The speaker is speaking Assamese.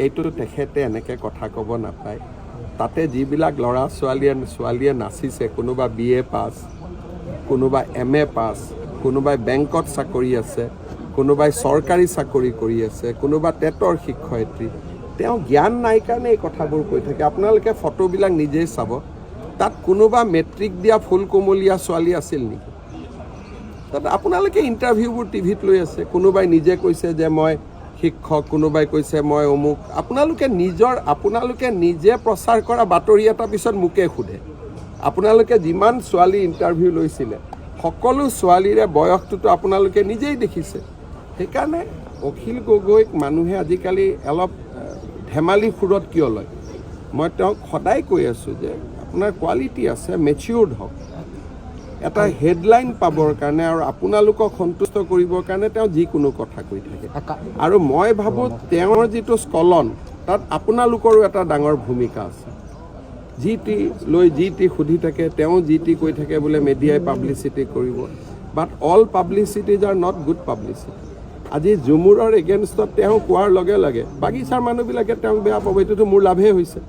এইটো তেখেতে এনেকৈ কথা ক'ব নাপায়। তাতে যিবিলাক ল'ৰা ছোৱালীয়ে নাচিছে, কোনোবা BA পাছ, কোনোবা MA পাছ, কোনোবাই বেংকত চাকৰি আছে, কোনোবাই চৰকাৰী চাকৰি কৰি আছে, কোনোবা টেটৰ শিক্ষয়িত্ৰী, তেওঁ জ্ঞান নাই কাৰণে এই কথাবোৰ কৈ থাকে। আপোনালোকে ফটোবিলাক নিজেই চাব, তাত কোনোবা মেট্ৰিক দিয়া ফুল কোমলীয়া ছোৱালী আছিল নেকি? তাত আপোনালোকে ইণ্টাৰভিউবোৰ টিভিত লৈ আছে। কোনোবাই নিজে কৈছে যে মই শিক্ষক, কোনোবাই কৈছে মই অমুক। আপোনালোকে নিজে প্ৰচাৰ কৰা বাতৰি এটা পিছত মোকে সোধে। আপোনালোকে যিমান ছোৱালী ইণ্টাৰভিউ লৈছিলে, সকলো ছোৱালীৰে বয়সটোতো আপোনালোকে নিজেই দেখিছে। সেইকাৰণে অখিল গগৈক মানুহে আজিকালি অলপ ধেমালি সুৰত কিয় লয়? মই তেওঁক সদায় কৈ আছোঁ যে আপোনাৰ কোৱালিটি আছে, মেচিউৰ্ড হওক। এটা হেডলাইন পাবৰ কাৰণে আৰু আপোনালোকক সন্তুষ্ট কৰিবৰ কাৰণে তেওঁ যিকোনো কথা কৈ থাকে। আৰু মই ভাবোঁ তেওঁৰ যিটো স্খলন, তাত আপোনালোকৰো এটা ডাঙৰ ভূমিকা আছে। যি টি সুধি থাকে, তেওঁ যি টি কৈ থাকে বোলে মিডিয়াই পাব্লিচিটি কৰিব। But all publicities are not good publicity. আজি ঝুমুৰৰ এগেইনষ্টত তেওঁ কোৱাৰ লগে লগে বাগিচাৰ মানুহবিলাকে তেওঁক বেয়া পাব, এইটোতো মোৰ লাভেই হৈছে।